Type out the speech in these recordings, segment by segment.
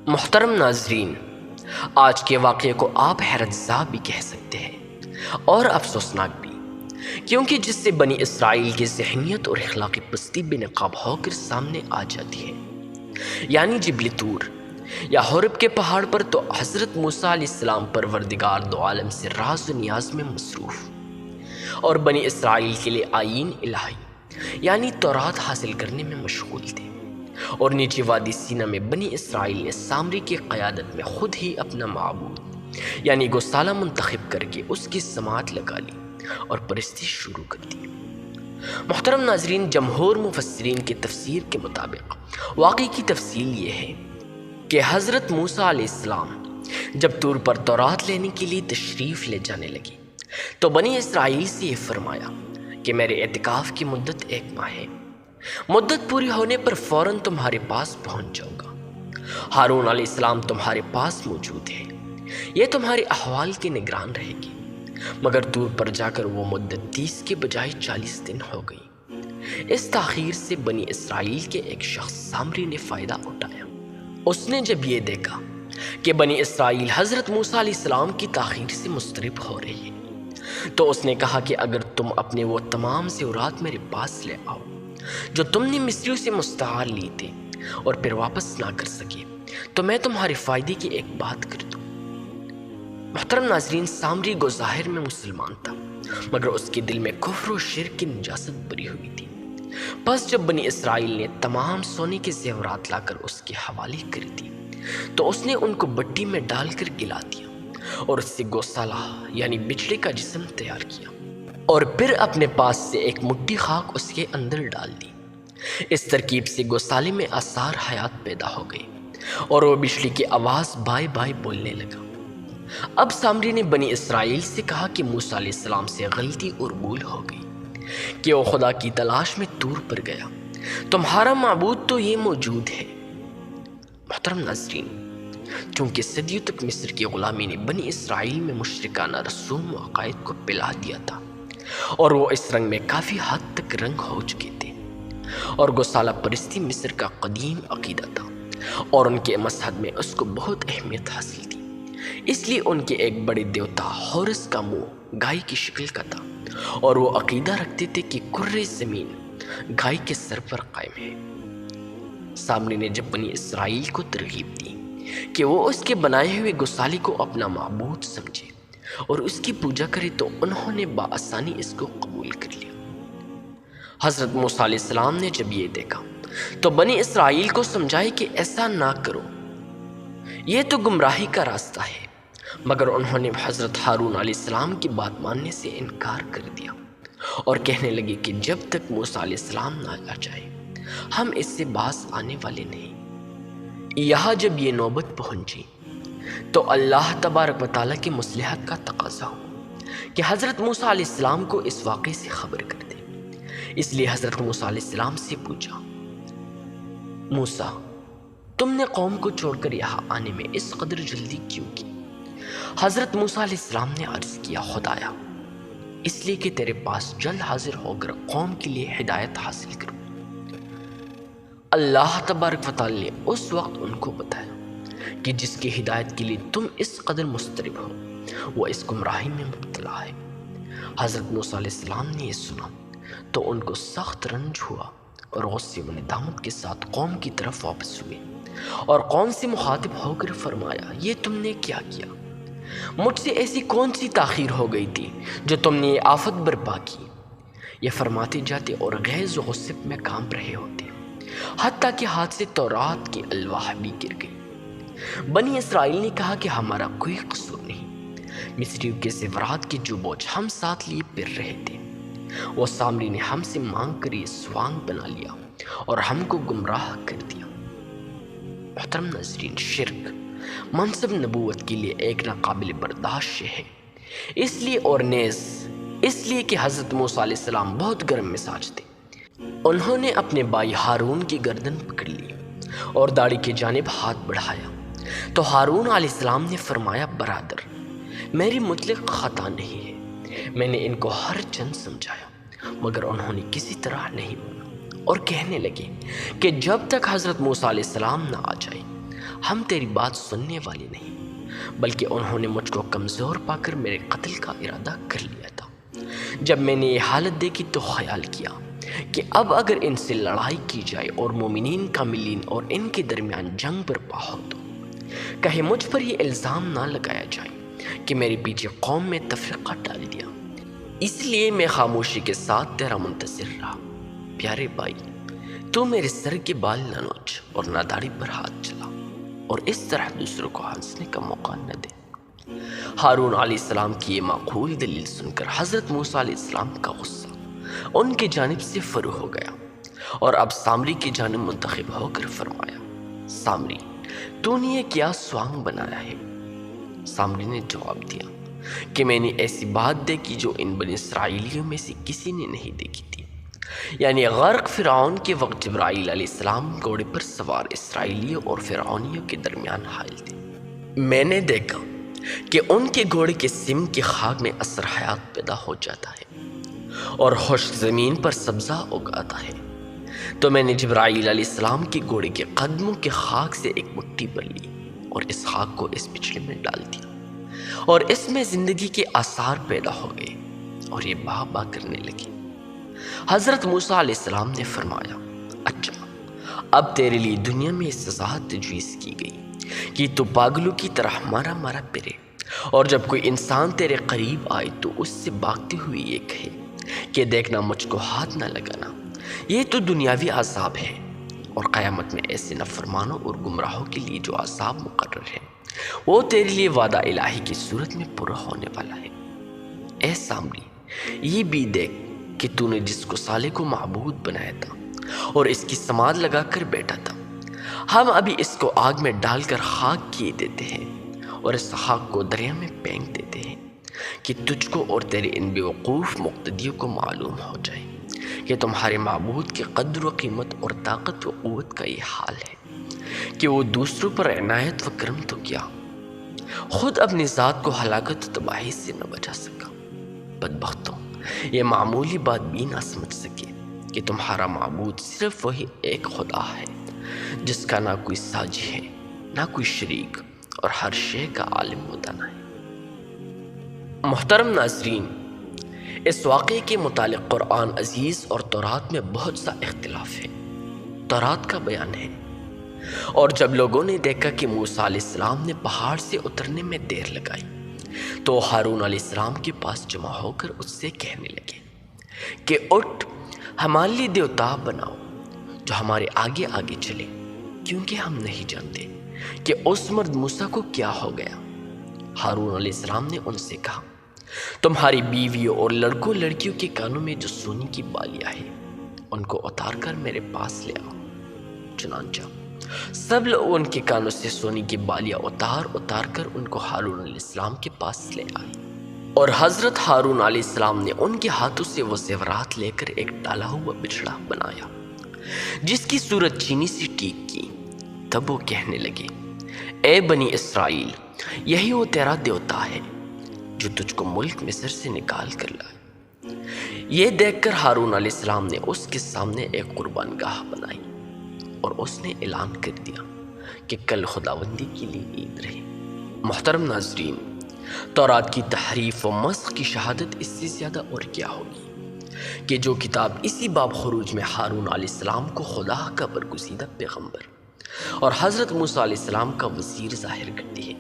محترم ناظرین، آج کے واقعے کو آپ حیرت زا بھی کہہ سکتے ہیں اور افسوسناک بھی، کیونکہ جس سے بنی اسرائیل کی ذہنیت اور اخلاقی پستی بے نقاب ہو کر سامنے آ جاتی ہے۔ یعنی جبل طور یا حورب کے پہاڑ پر تو حضرت موسیٰ علیہ السلام پروردگار دو عالم سے راز و نیاز میں مصروف، اور بنی اسرائیل کے لیے آئین الہی یعنی تورات حاصل کرنے میں مشغول تھے، اور نیچے وادی سینا میں بنی اسرائیل نے سامری کی قیادت میں خود ہی اپنا معبود یعنی گوسالہ منتخب کر کے اس کی سماعت لگا لی اور پرستی شروع کر دی۔ محترم ناظرین، جمہور مفسرین کی تفسیر کے مطابق واقعی کی تفصیل یہ ہے کہ حضرت موسیٰ علیہ السلام جب طور پر تورات لینے کے لیے تشریف لے جانے لگی تو بنی اسرائیل سے یہ فرمایا کہ میرے اعتکاف کی مدت 1 ماہ ہے، مدت پوری ہونے پر فوراً تمہارے پاس پہنچ جاؤں گا۔ ہارون علیہ السلام تمہارے پاس موجود ہے، یہ تمہارے احوال کی نگران رہے گی، مگر دور پر جا کر وہ مدت 30 کے بجائے 40 دن ہو گئی۔ اس تاخیر سے بنی اسرائیل کے ایک شخص سامری نے فائدہ اٹھایا۔ اس نے جب یہ دیکھا کہ بنی اسرائیل حضرت موسیٰ علیہ السلام کی تاخیر سے مضطرب ہو رہی ہے، تو اس نے کہا کہ اگر تم اپنے وہ تمام زیورات میرے پاس لے آؤ جو تم نے مصریوں سے مستعار لی تھے اور پھر واپس نہ کر سکے، تو میں تمہارے فائدے کی ایک بات کر دوں۔ محترم ناظرین، سامری گو ظاہر میں مسلمان تھا، مگر اس کے دل میں کفر و شرک کی نجاست بری ہوئی تھی۔ پس جب بنی اسرائیل نے تمام سونے کے زیورات لا کر اس کے حوالے کر دی تو اس نے ان کو بٹی میں ڈال کر گلا دیا اور اس سے گوسالہ یعنی بچڑے کا جسم تیار کیا، اور پھر اپنے پاس سے ایک مٹھی خاک اس کے اندر ڈال دی۔ اس ترکیب سے گوسالے میں آثار حیات پیدا ہو گئے اور وہ بچڑی کی آواز بائے بائے بولنے لگا۔ اب سامری نے بنی اسرائیل سے کہا کہ موسیٰ علیہ السلام سے غلطی اور بھول ہو گئی کہ وہ خدا کی تلاش میں طور پر گیا، تمہارا معبود تو یہ موجود ہے۔ محترم ناظرین، چونکہ صدیوں تک مصر کی غلامی نے بنی اسرائیل میں مشرکانہ رسوم و عقائد کو پلا دیا تھا، اور وہ اس رنگ میں کافی حد تک رنگ ہو چکے تھے، اور گوسالہ پرستی مصر کا قدیم عقیدہ تھا، اور ان کے مذہب میں اس کو بہت اہمیت حاصل تھی۔ اس لیے ان کے ایک بڑے دیوتا ہورس کا منہ گائے کی شکل کا تھا، اور وہ عقیدہ رکھتے تھے کہ کرۂ زمین گائے کے سر پر قائم ہے۔ سامری نے جب بنی اسرائیل کو ترغیب دی کہ وہ اس کے بنائے ہوئے گوسالے کو اپنا معبود سمجھے اور اس کی پوجا کرے، تو انہوں نے بآسانی اس کو قبول کر لیا۔ حضرت موسیٰ علیہ السلام نے جب یہ دیکھا تو بنی اسرائیل کو سمجھائے کہ ایسا نہ کرو، یہ تو گمراہی کا راستہ ہے، مگر انہوں نے حضرت ہارون علیہ السلام کی بات ماننے سے انکار کر دیا اور کہنے لگے کہ جب تک موسیٰ علیہ السلام نہ آ جائے ہم اس سے باز آنے والے نہیں۔ یہاں جب یہ نوبت پہنچی تو اللہ تبارک و تعالیٰ کی مصلحت کا تقاضا ہو کہ حضرت موسیٰ علیہ السلام کو اس واقعے سے خبر کر دے۔ اس لیے حضرت موسیٰ علیہ السلام سے پوچھا، موسیٰ، تم نے قوم کو چھوڑ کر یہاں آنے میں اس قدر جلدی کیوں کی؟ حضرت موسیٰ علیہ السلام نے عرض کیا، خدایا، اس لیے کہ تیرے پاس جلد حاضر ہو کر قوم کے لیے ہدایت حاصل کروں۔ اللہ تبارک و تعالیٰ نے اس وقت ان کو بتایا کہ جس کی ہدایت کے لیے تم اس قدر مضطرب ہو وہ اس گمراہی میں مبتلا ہے۔ حضرت موسیٰ علیہ السلام نے یہ سنا تو ان کو سخت رنج ہوا اور غصے و ندامت کے ساتھ قوم کی طرف واپس ہوئے، اور قوم سے مخاطب ہو کر فرمایا، یہ تم نے کیا کیا؟ مجھ سے ایسی کون سی تاخیر ہو گئی تھی جو تم نے یہ آفت برپا کی؟ یہ فرماتے جاتے اور غیظ و غصے میں کام رہے ہوتے، حتیٰ کہ ہاتھ سے تورات کی الواح بھی گر گئی۔ بنی اسرائیل نے کہا کہ ہمارا کوئی قصور نہیں، مصریوں کے زیورات کے جو بوجھ ہم ساتھ لیے پھر رہے تھے، وہ سامری نے ہم سے مانگ کر یہ سوانگ بنا لیا اور ہم کو گمراہ کر دیا۔ محترم ناظرین، شرک منصب نبوت کے لیے ایک ناقابل برداشت شے ہے، اس لیے اور نیز اس لیے کہ حضرت موسیٰ علیہ السلام بہت گرم مزاج تھے۔ انہوں نے اپنے بھائی ہارون کی گردن پکڑ لی اور داڑھی کی جانب ہاتھ بڑھایا تو ہارون علیہ السلام نے فرمایا، برادر، میری مطلق خطا نہیں ہے، میں نے ان کو ہر چند سمجھایا مگر انہوں نے کسی طرح نہیں مانا، اور کہنے لگے کہ جب تک حضرت موسیٰ علیہ السلام نہ آ جائے ہم تیری بات سننے والے نہیں، بلکہ انہوں نے مجھ کو کمزور پا کر میرے قتل کا ارادہ کر لیا تھا۔ جب میں نے یہ حالت دیکھی تو خیال کیا کہ اب اگر ان سے لڑائی کی جائے اور مومنین کاملین اور ان کے درمیان جنگ برپا ہو تو کہیں مجھ پر یہ الزام نہ لگایا جائے کہ میرے پیچھے قوم میں تفرقہ ڈال دیا، اس لیے میں خاموشی کے ساتھ تیرا منتظر رہا۔ پیارے بھائی، تو میرے سر کے بال نہ نوچ اور نہ داڑھی پر ہاتھ چلا اور اس طرح دوسروں کو ہنسنے کا موقع نہ دے۔ ہارون علیہ السلام کی یہ معقول دلیل سن کر حضرت موسیٰ علیہ السلام کا غصہ ان کی جانب سے فرو ہو گیا اور اب سامری کی جانب منتخب ہو کر فرمایا، سامری، تو نے یہ کیا سوانگ بنایا ہے؟ سامری نے جواب دیا کہ میں نے ایسی بات دیکھی جو ان بنی اسرائیلیوں میں سے کسی نے نہیں دیکھی تھی، یعنی غرق فرعون کے وقت جبرائیل علیہ السلام گھوڑے پر سوار اسرائیلیوں اور فرعونیوں کے درمیان حائل تھے۔ میں نے دیکھا کہ ان کے گھوڑے کے سم کی خاک میں اثر حیات پیدا ہو جاتا ہے اور خشک زمین پر سبزہ اگاتا ہے، تو میں نے جبرائیل علیہ السلام کے گھوڑے کے قدموں کے خاک سے ایک مٹھی بھر لی اور اس خاک کو اس پچھلے میں ڈال دیا اور اس میں زندگی کے آثار پیدا ہو گئے اور یہ باہ باہ کرنے لگی۔ حضرت موسیٰ علیہ السلام نے فرمایا، اچھا، اب تیرے لیے دنیا میں سزا تجویز کی گئی کہ تو پاگلوں کی طرح مارا مارا پھرے، اور جب کوئی انسان تیرے قریب آئے تو اس سے بھاگتے ہوئے یہ کہے کہ دیکھنا مجھ کو ہاتھ نہ لگانا۔ یہ تو دنیاوی عذاب ہے، اور قیامت میں ایسے نافرمانوں اور گمراہوں کے لیے جو عذاب مقرر ہے وہ تیرے لیے وعدہ الہی کی صورت میں پورا ہونے والا ہے۔ اے سامری، یہ بھی دیکھ کہ تو نے جس کو صالح کو معبود بنایا تھا اور اس کی سماعت لگا کر بیٹھا تھا، ہم ابھی اس کو آگ میں ڈال کر خاک کیے دیتے ہیں اور اس خاک کو دریا میں پھینک دیتے ہیں کہ تجھ کو اور تیرے ان بیوقوف مقتدیوں کو معلوم ہو جائے کہ تمہارے معبود کی قدر و قیمت اور طاقت و قوت کا یہ حال ہے کہ وہ دوسروں پر عنایت و کرم تو کیا، خود اپنی ذات کو ہلاکت و تباہی سے نہ بچا سکا۔ بدبختوں، یہ معمولی بات بھی نہ سمجھ سکے کہ تمہارا معبود صرف وہی ایک خدا ہے جس کا نہ کوئی ساجی ہے، نہ کوئی شریک، اور ہر شے کا عالم و دانا ہے۔ محترم ناظرین، اس واقعے کے متعلق قرآن عزیز اور تورات میں بہت سا اختلاف ہے۔ تورات کا بیان ہے، اور جب لوگوں نے دیکھا کہ موسیٰ علیہ السلام نے پہاڑ سے اترنے میں دیر لگائی تو ہارون علیہ السلام کے پاس جمع ہو کر اس سے کہنے لگے کہ اٹھ، ہمارے لیے دیوتا بناؤ جو ہمارے آگے آگے چلے، کیونکہ ہم نہیں جانتے کہ اس مرد موسیٰ کو کیا ہو گیا۔ ہارون علیہ السلام نے ان سے کہا، تمہاری بیویوں اور لڑکوں لڑکیوں کے کانوں میں جو سونے کی بالیاں ہیں ان کو اتار کر میرے پاس لے آؤ۔ چنانچہ سب لوگ ان کے کانوں سے سونے کی بالیاں اتار کر ان کو ہارون علیہ السلام کے پاس لے آئے، اور حضرت ہارون علیہ السلام نے ان کے ہاتھوں سے وہ زیورات لے کر ایک ڈالا ہوا بچڑا بنایا جس کی صورت چینی سے ٹیک کی۔ تب وہ کہنے لگے، اے بنی اسرائیل، یہی وہ تیرا دیوتا ہے جو تجھ کو ملک مصر سے نکال کر لائے۔ یہ دیکھ کر ہارون علیہ السلام نے اس کے سامنے ایک قربان گاہ بنائی اور اس نے اعلان کر دیا کہ کل خداوندی کے لیے عید رہے۔ محترم ناظرین، تورات کی تحریف و مسخ کی شہادت اس سے زیادہ اور کیا ہوگی کہ جو کتاب اسی باب خروج میں ہارون علیہ السلام کو خدا کا برگزیدہ پیغمبر اور حضرت موسیٰ علیہ السلام کا وزیر ظاہر کرتی ہے،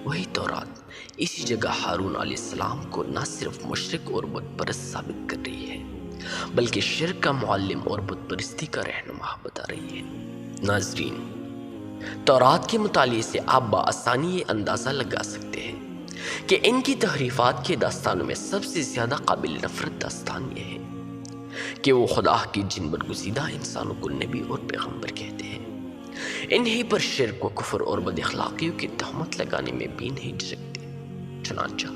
وہی تورات اسی جگہ ہارون علیہ السلام کو نہ صرف مشرک اور بت پرست ثابت کر رہی ہے بلکہ شرک کا معلم اور بت پرستی کا رہنما بتا رہی ہے۔ ناظرین، تورات کے مطالعے سے آپ بآسانی یہ اندازہ لگا سکتے ہیں کہ ان کی تحریفات کے داستانوں میں سب سے زیادہ قابل نفرت داستان یہ ہے کہ وہ خدا کی جن برگزیدہ انسانوں کو نبی اور پیغمبر کہتے ہیں، انہی پر شرک و کفر اور بد اخلاقیوں کی تہمت لگانے میں بھی نہیں جھجکتے۔ چنانچہ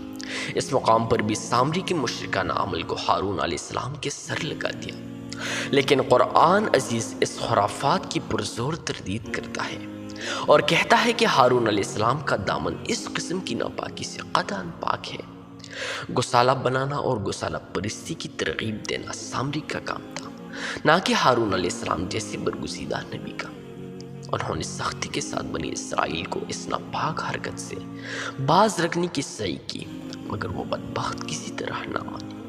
اس مقام پر بھی سامری کے مشرکانہ عمل کو ہارون علیہ السلام کے سر لگا دیا، لیکن قرآن عزیز اس خرافات کی پرزور تردید کرتا ہے اور کہتا ہے کہ ہارون علیہ السلام کا دامن اس قسم کی ناپاکی سے قطعاً پاک ہے۔ گسالہ بنانا اور گسالہ پرستی کی ترغیب دینا سامری کا کام تھا، نہ کہ ہارون علیہ السلام جیسے برگزیدہ نبی کا۔ انہوں نے سختی کے ساتھ بنی اسرائیل کو اس ناپاک حرکت سے باز رکھنے کی سعی کی، مگر وہ بدبخت کسی طرح نہ مانے۔